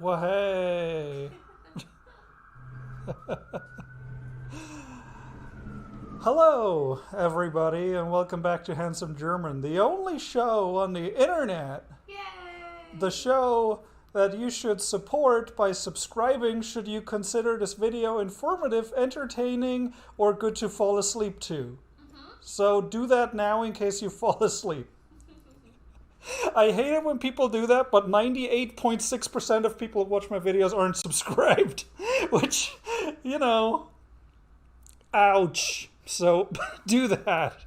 Well, hey. Hello, everybody, and welcome back to Handsome German, the only show on the internet. Yay! The show that you should support by subscribing should you consider this video informative, entertaining, or good to fall asleep to. So do that now in case you fall asleep. I hate it when people do that, but 98.6% of people who watch my videos aren't subscribed. Which, you know, ouch. So do that.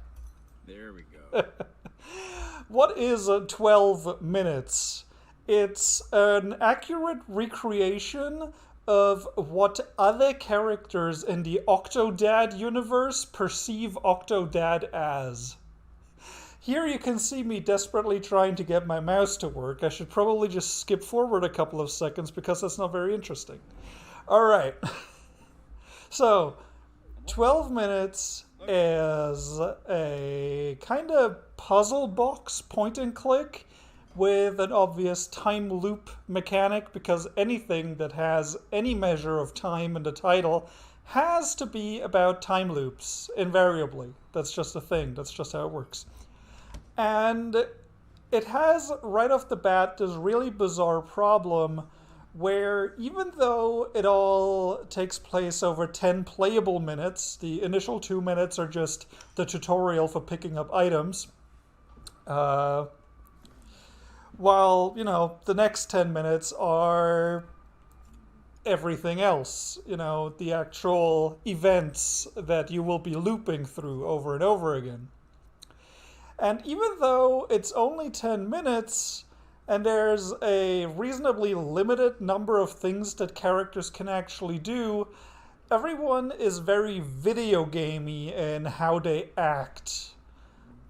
There we go. What is 12 minutes? It's an accurate recreation of what other characters in the Octodad universe perceive Octodad as. Here you can see me desperately trying to get my mouse to work. I should probably just skip forward a couple of seconds because that's not very interesting. Alright. So, 12 minutes is a kind of puzzle box point and click with an obvious time loop mechanic, because anything that has any measure of time in the title has to be about time loops, invariably. That's just a thing. That's just how it works. And it has, right off the bat, this really bizarre problem where even though it all takes place over 10 playable minutes, the initial 2 minutes are just the tutorial for picking up items, while, you know, the next 10 minutes are everything else, you know, the actual events that you will be looping through over and over again. And even though it's only 10 minutes, and there's a reasonably limited number of things that characters can actually do, everyone is very video gamey in how they act.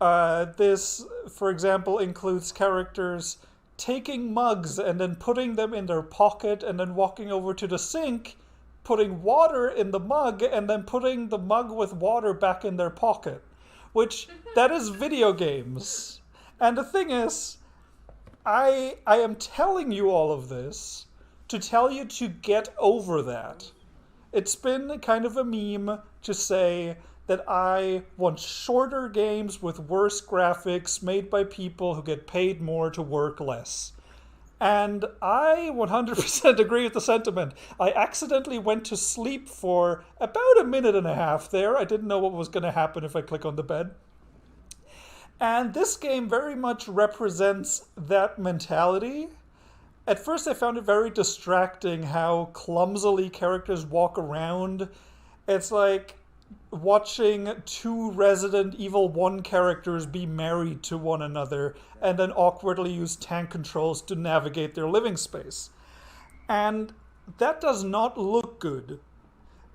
This, for example, includes characters taking mugs and then putting them in their pocket and then walking over to the sink, putting water in the mug, and then putting the mug with water back in their pocket. Which, that is video games. And the thing is, I am telling you all of this to tell you to get over that. It's been kind of a meme to say that I want shorter games with worse graphics made by people who get paid more to work less. And I 100% agree with the sentiment. I accidentally went to sleep for about a minute and a half there. I didn't know what was going to happen if I click on the bed. And this game very much represents that mentality. At first I found it very distracting how clumsily characters walk around. It's like watching two Resident Evil 1 characters be married to one another and then awkwardly use tank controls to navigate their living space. And that does not look good.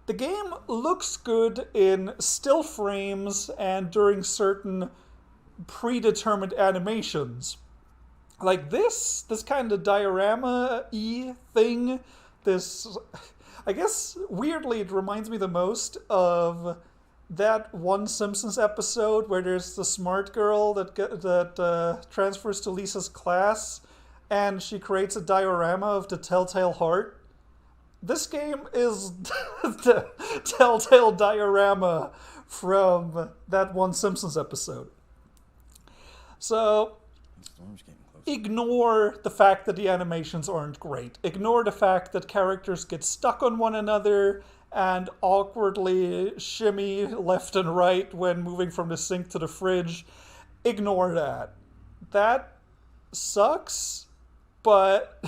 The game looks good in still frames and during certain predetermined animations. Like this kind of diorama-y thing, this, I guess, weirdly, it reminds me the most of that one Simpsons episode where there's the smart girl that transfers to Lisa's class, and she creates a diorama of the Telltale Heart. This game is the Telltale diorama from that one Simpsons episode. So, Storm's getting close. ignore the fact that the animations aren't great. Ignore the fact that characters get stuck on one another and awkwardly shimmy left and right when moving from the sink to the fridge. Ignore that. That sucks, but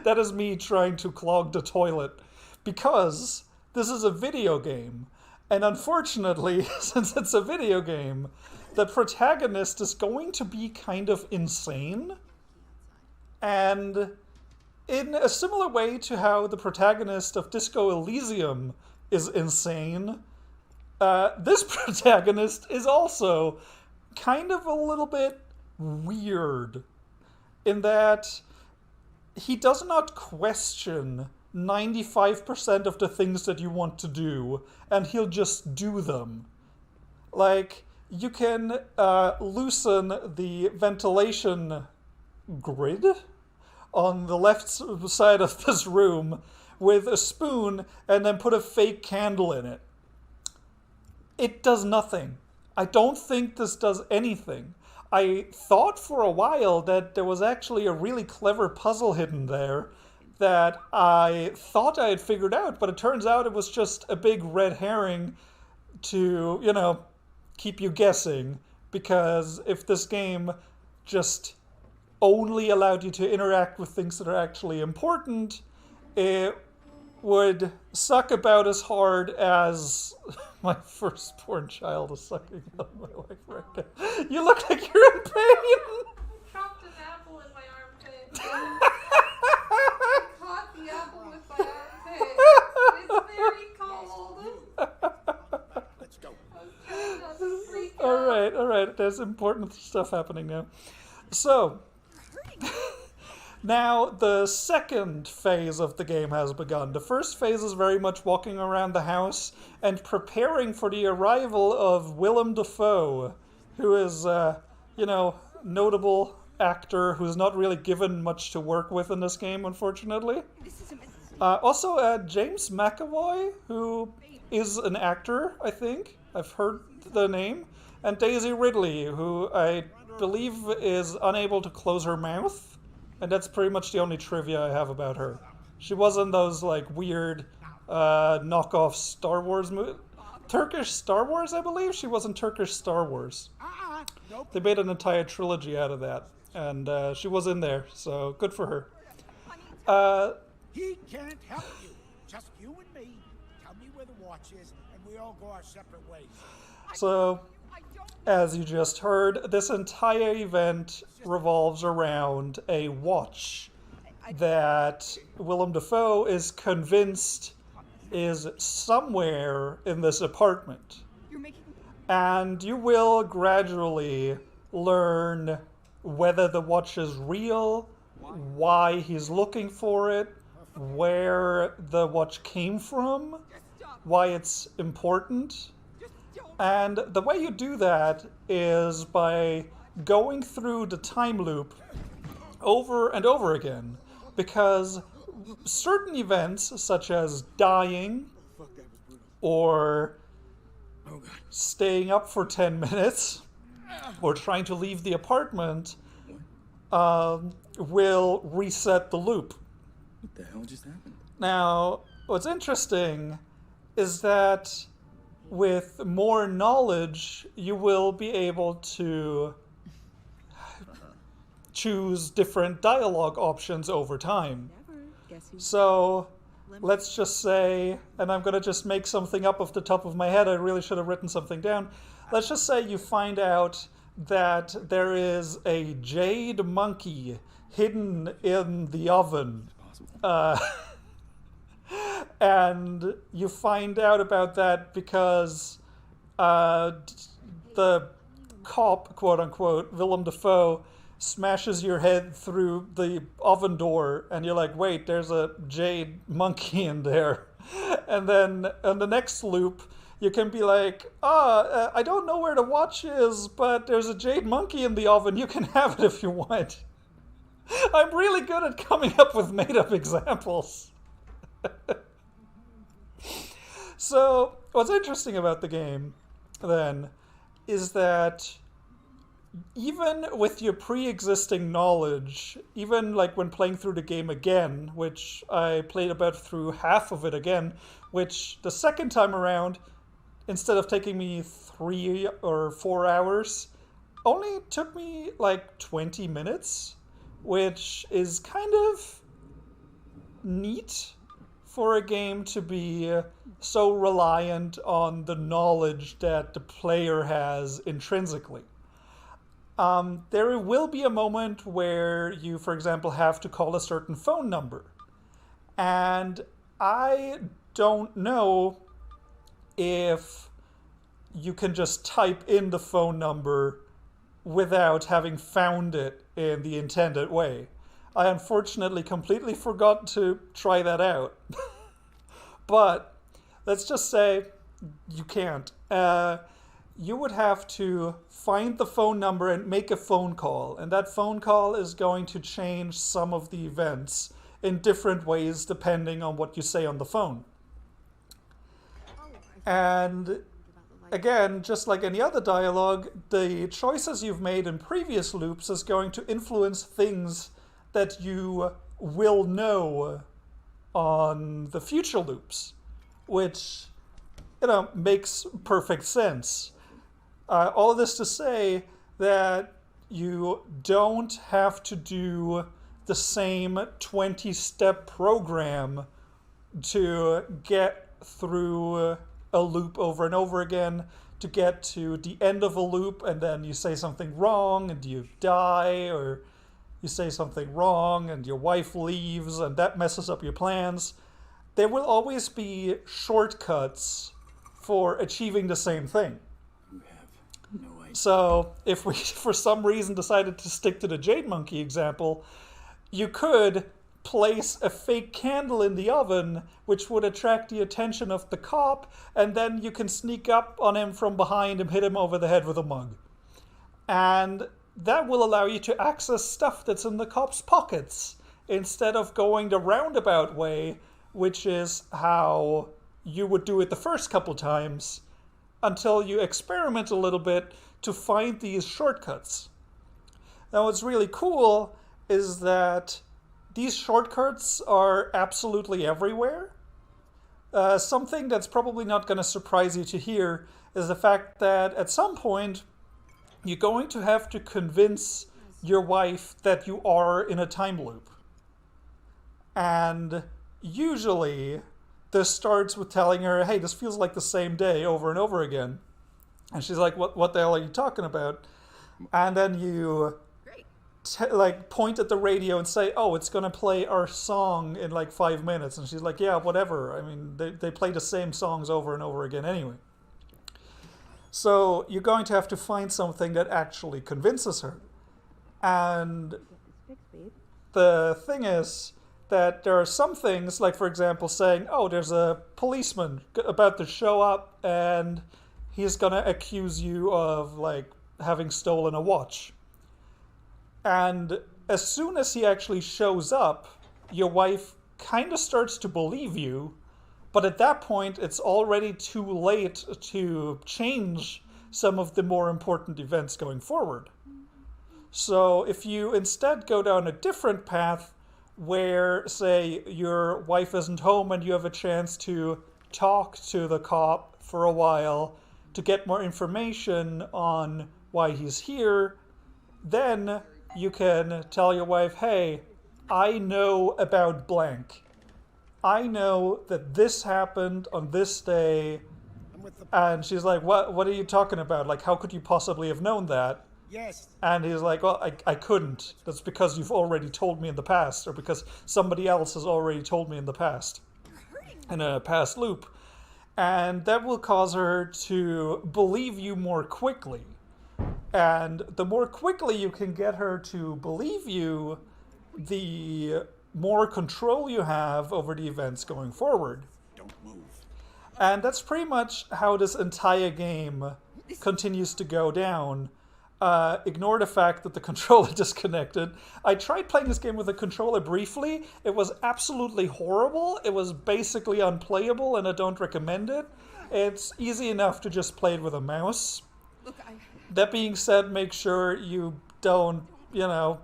that is me trying to clog the toilet because this is a video game. And unfortunately, since it's a video game, the protagonist is going to be kind of insane. And in a similar way to how the protagonist of Disco Elysium is insane, this protagonist is also kind of a little bit weird in that he does not question 95% of the things that you want to do, and he'll just do them. Like, you can loosen the ventilation grid on the left side of this room with a spoon and then put a fake candle in it. It does nothing. I don't think this does anything. I thought for a while that there was actually a really clever puzzle hidden there that I thought I had figured out, but it turns out it was just a big red herring to, keep you guessing. Because if this game just only allowed you to interact with things that are actually important, it would suck about as hard as my firstborn child is sucking on my wife right now. You look like you're in pain. I dropped an apple in my armpit. I caught the apple with my armpit. It's very cold. Let's go. I was trying not to freak out. All right. There's important stuff happening now. So, now the second phase of the game has begun. The first phase is very much walking around the house and preparing for the arrival of Willem Dafoe, who is, notable actor who's not really given much to work with in this game, unfortunately. Also, James McAvoy, who is an actor, I think. I've heard the name. And Daisy Ridley, who I believe is unable to close her mouth. And that's pretty much the only trivia I have about her. She was in those, weird knockoff Star Wars movies. Turkish Star Wars, I believe? She was in Turkish Star Wars. Nope. They made an entire trilogy out of that. And she was in there, so good for her. He can't help you. Just you and me. Tell me where the watch is, and we all go our separate ways. So, as you just heard, this entire event revolves around a watch that Willem Dafoe is convinced is somewhere in this apartment. And you will gradually learn whether the watch is real, why he's looking for it, where the watch came from, why it's important. And the way you do that is by going through the time loop over and over again, because certain events, such as dying or staying up for 10 minutes or trying to leave the apartment, will reset the loop. What the hell just happened? Now, what's interesting is that with more knowledge, you will be able to choose different dialogue options over time. So, let's just say, and I'm going to just make something up off the top of my head, I really should have written something down. Let's just say you find out that there is a jade monkey hidden in the oven. And you find out about that because the cop, quote-unquote, Willem Dafoe, smashes your head through the oven door, and you're like, wait, there's a jade monkey in there. And then on the next loop, you can be like, I don't know where the watch is, but there's a jade monkey in the oven. You can have it if you want. I'm really good at coming up with made-up examples. So, what's interesting about the game, then, is that even with your pre-existing knowledge, even when playing through the game again, which I played about through half of it again, which the second time around, instead of taking me 3 or 4 hours, only took me 20 minutes, which is kind of neat for a game to be so reliant on the knowledge that the player has intrinsically. There will be a moment where you, for example, have to call a certain phone number. And I don't know if you can just type in the phone number without having found it in the intended way. I unfortunately completely forgot to try that out. But let's just say you can't. you would have to find the phone number and make a phone call. And that phone call is going to change some of the events in different ways depending on what you say on the phone. And again, just like any other dialogue, the choices you've made in previous loops is going to influence things that you will know on the future loops, which, makes perfect sense. All of this to say that you don't have to do the same 20-step program to get through a loop over and over again, to get to the end of a loop and then you say something wrong and you die, or you say something wrong and your wife leaves and that messes up your plans. There will always be shortcuts for achieving the same thing. You have no idea. So if we, for some reason, decided to stick to the Jade Monkey example, you could place a fake candle in the oven, which would attract the attention of the cop, and then you can sneak up on him from behind and hit him over the head with a mug. And that will allow you to access stuff that's in the cop's pockets, instead of going the roundabout way, which is how you would do it the first couple times, until you experiment a little bit to find these shortcuts. Now what's really cool is that these shortcuts are absolutely everywhere. Something that's probably not going to surprise you to hear is the fact that at some point you're going to have to convince your wife that you are in a time loop. And usually this starts with telling her, hey, this feels like the same day over and over again. And she's like, what the hell are you talking about? And then you point at the radio and say, oh, it's going to play our song in like 5 minutes. And she's like, yeah, whatever. I mean, they play the same songs over and over again anyway. So you're going to have to find something that actually convinces her. And the thing is that there are some things, like for example saying, oh, there's a policeman about to show up and he's going to accuse you of like having stolen a watch. And as soon as he actually shows up, your wife kind of starts to believe you, but at that point it's already too late to change some of the more important events going forward. So if you instead go down a different path where, say, your wife isn't home and you have a chance to talk to the cop for a while to get more information on why he's here, then you can tell your wife, hey, I know about blank. I know that this happened on this day. And she's like, what are you talking about? Like, how could you possibly have known that? Yes. And he's like, well, I couldn't. That's because you've already told me in the past, or because somebody else has already told me in the past, in a past loop. And that will cause her to believe you more quickly. And the more quickly you can get her to believe you, the more control you have over the events going forward. Don't move. And that's pretty much how this entire game continues to go down. Ignore the fact that the controller disconnected. I tried playing this game with a controller briefly. It was absolutely horrible. It was basically unplayable, and I don't recommend it. It's easy enough to just play it with a mouse. That being said, make sure you don't,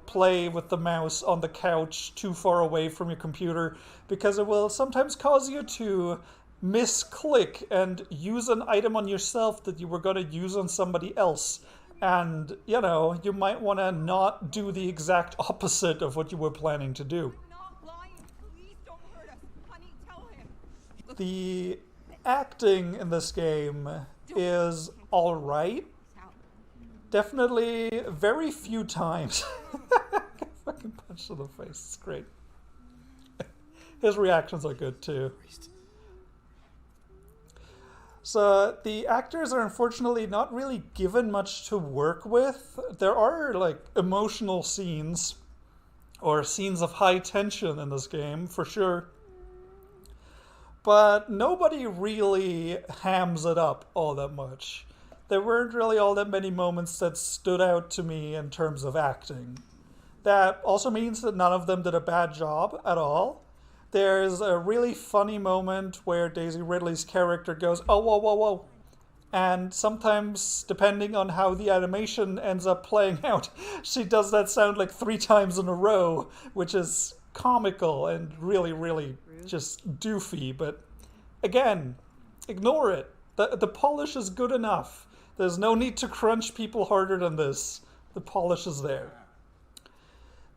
play with the mouse on the couch too far away from your computer, because it will sometimes cause you to misclick and use an item on yourself that you were going to use on somebody else. And, you might want to not do the exact opposite of what you were planning to do. The acting in this game is alright. Definitely very few times. Fucking punch to the face. It's great. His reactions are good too. So the actors are unfortunately not really given much to work with. There are like emotional scenes or scenes of high tension in this game for sure. But nobody really hams it up all that much. there weren't really all that many moments that stood out to me in terms of acting. That also means that none of them did a bad job at all. There's a really funny moment where Daisy Ridley's character goes, "Oh, whoa, whoa, whoa." And sometimes, depending on how the animation ends up playing out, she does that sound like 3 times in a row, which is comical and really, really just doofy. But again, ignore it. The polish is good enough. There's no need to crunch people harder than this. The polish is there.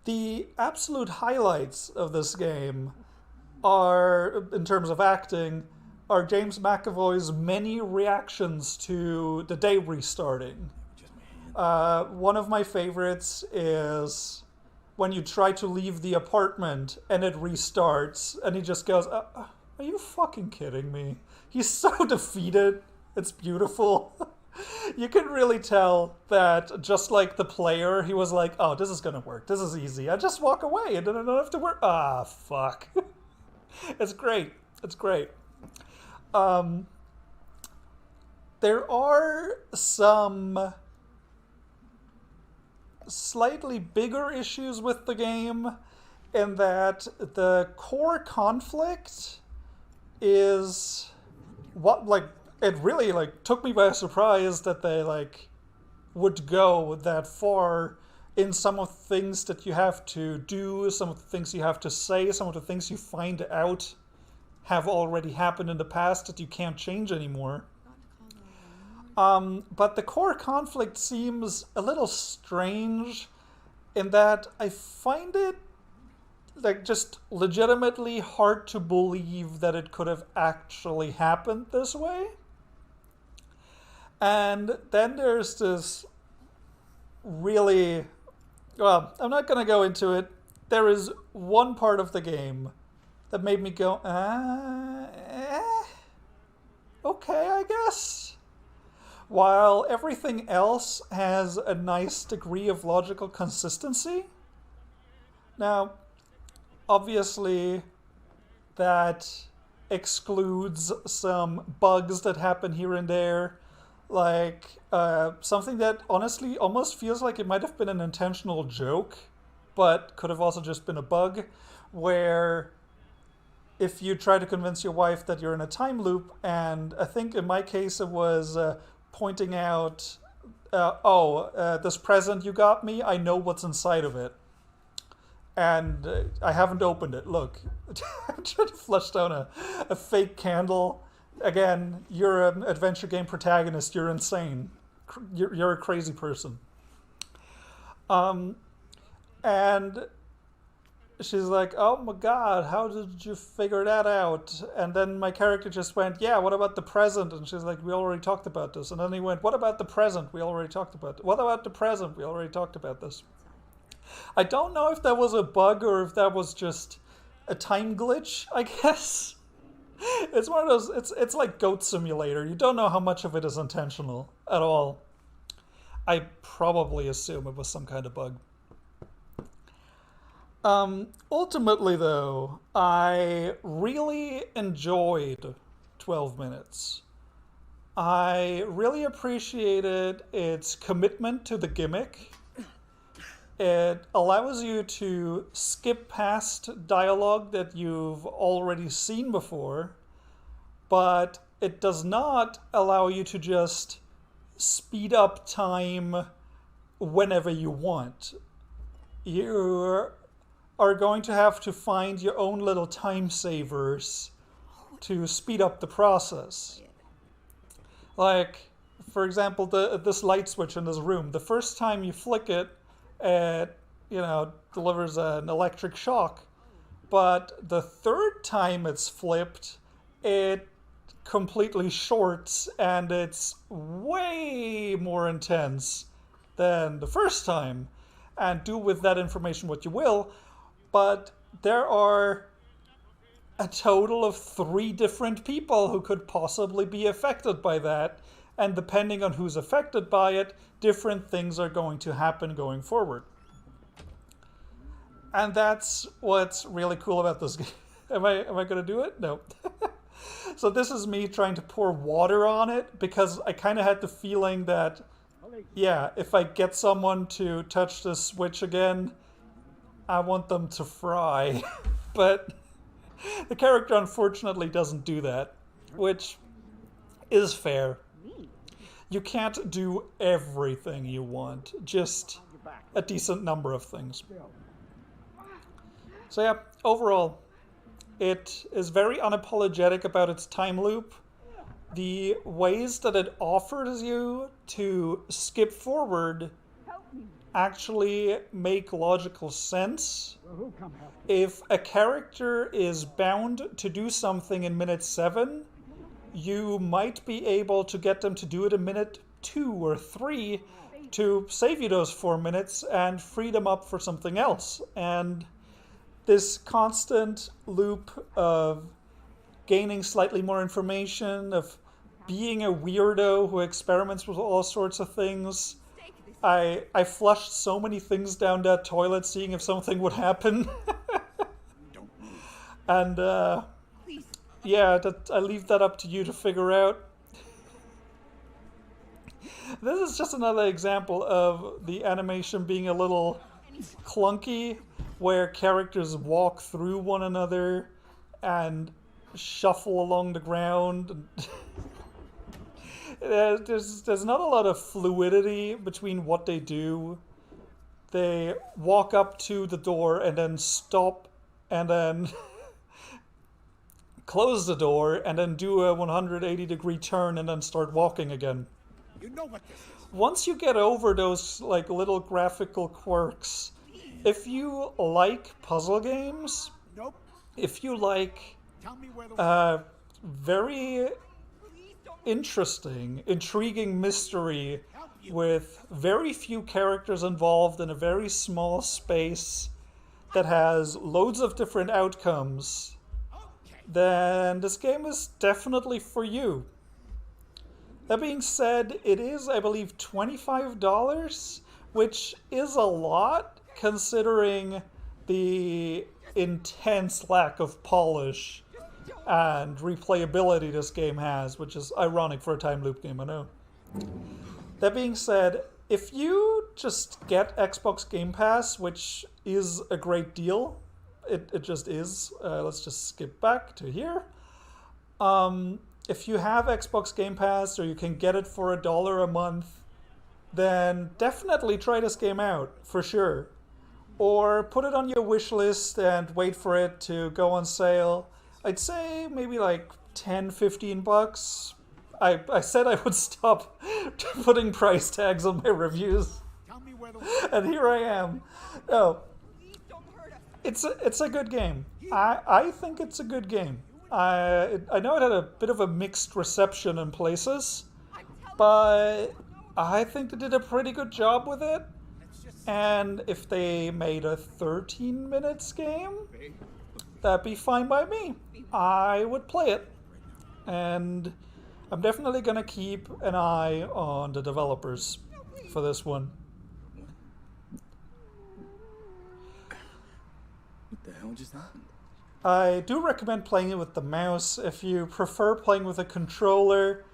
The absolute highlights of this game are, in terms of acting, are James McAvoy's many reactions to the day restarting. One of my favorites is when you try to leave the apartment and it restarts, and he just goes, "Are you fucking kidding me?" He's so defeated. It's beautiful. You can really tell that, just like the player, he was like, "Oh, this is gonna work. This is easy. I just walk away and then I don't have to work." Ah, fuck. It's great. It's great. There are some slightly bigger issues with the game in that the core conflict is what, like, it really, like, took me by surprise that they, like, would go that far in some of the things that you have to do, some of the things you have to say, some of the things you find out have already happened in the past that you can't change anymore. But the core conflict seems a little strange in that I find it, like, just legitimately hard to believe that it could have actually happened this way. And then there's this really, well, I'm not going to go into it. There is one part of the game that made me go, okay, I guess. While everything else has a nice degree of logical consistency. Now, obviously, that excludes some bugs that happen here and there. Like, something that honestly almost feels like it might have been an intentional joke, but could have also just been a bug, where if you try to convince your wife that you're in a time loop, and I think in my case it was pointing out, this present you got me, I know what's inside of it. And I haven't opened it. Look, I'm trying to flush down a fake candle. Again, you're an adventure game protagonist. You're insane. You're a crazy person. And she's like, "Oh my god, how did you figure that out?" And then my character just went, "Yeah, what about the present?" And she's like, "We already talked about this." And then he went, "What about the present? We already talked about it. What about the present? We already talked about this." I don't know if that was a bug or if that was just a time glitch, I guess. It's one of those, it's like Goat Simulator. You don't know how much of it is intentional at all. I probably assume it was some kind of bug. Ultimately, though, I really enjoyed 12 Minutes. I really appreciated its commitment to the gimmick. It allows you to skip past dialogue that you've already seen before, but it does not allow you to just speed up time whenever you want. You are going to have to find your own little time savers to speed up the process. Like, for example, this light switch in this room, the first time you flick it, it, delivers an electric shock. But the third time it's flipped, it completely shorts, and it's way more intense than the first time. And do with that information what you will, but there are a total of 3 different people who could possibly be affected by that. And depending on who's affected by it, different things are going to happen going forward. And that's what's really cool about this game. Am I going to do it? No. So this is me trying to pour water on it because I kind of had the feeling that, yeah, if I get someone to touch this switch again, I want them to fry. But the character unfortunately doesn't do that, which is fair. You can't do everything you want, just a decent number of things. So yeah, overall, it is very unapologetic about its time loop. The ways that it offers you to skip forward actually make logical sense. If a character is bound to do something in minute 7, you might be able to get them to do it in minute 2 or 3 to save you those 4 minutes and free them up for something else. And this constant loop of gaining slightly more information, of being a weirdo who experiments with all sorts of things. I flushed so many things down that toilet seeing if something would happen. And yeah, I leave that up to you to figure out. This is just another example of the animation being a little clunky, where characters walk through one another and shuffle along the ground. There's not a lot of fluidity between what they do. They walk up to the door and then stop and then close the door and then do a 180-degree turn and then start walking again. You know what this is. Once you get over those like little graphical quirks, if you like puzzle games, Nope. if you like Tell me where the very interesting, intriguing mystery with very few characters involved in a very small space that has loads of different outcomes, then this game is definitely for you. That being said, it is, I believe, $25, which is a lot considering the intense lack of polish and replayability this game has, which is ironic for a time loop game, I know. That being said, if you just get Xbox Game Pass, which is a great deal, it just is. Let's just skip back to here. If you have Xbox Game Pass, or you can get it for $1 a month, then definitely try this game out, for sure. Or put it on your wish list and wait for it to go on sale. I'd say maybe like 10, 15 bucks. I said I would stop putting price tags on my reviews. Tell me where the And here I am. Oh, it's a good game. I think it's a good game. I know it had a bit of a mixed reception in places, but I think they did a pretty good job with it. And if they made a 13 minutes game, that'd be fine by me. I would play it. And I'm definitely gonna keep an eye on the developers for this one. What the hell just happened? I do recommend playing it with the mouse. If you prefer playing with a controller,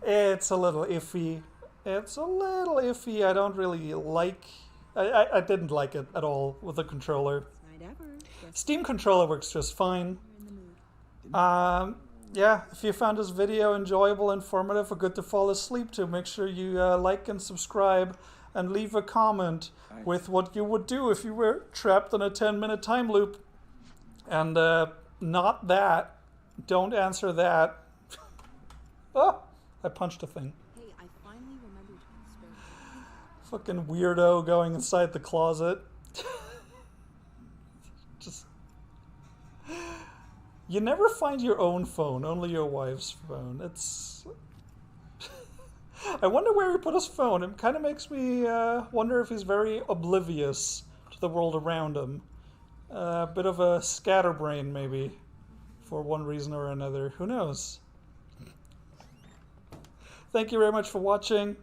it's a little iffy. I don't really like... I didn't like it at all with a controller. Steam controller works just fine. Yeah, if you found this video enjoyable, informative, or good to fall asleep to, make sure you like and subscribe and leave a comment with what you would do if you were trapped in a 10-minute time loop. And not that. Don't answer that. Oh, I punched a thing. Hey, I finally remembered to spare. Fucking weirdo going inside the closet. Just... You never find your own phone, only your wife's phone. It's... I wonder where he put his phone. It kind of makes me wonder if he's very oblivious to the world around him. A bit of a scatterbrain, maybe, for one reason or another. Who knows? Thank you very much for watching,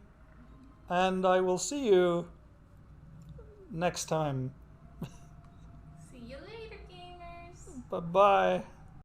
and I will see you next time. See you later, gamers. Bye-bye.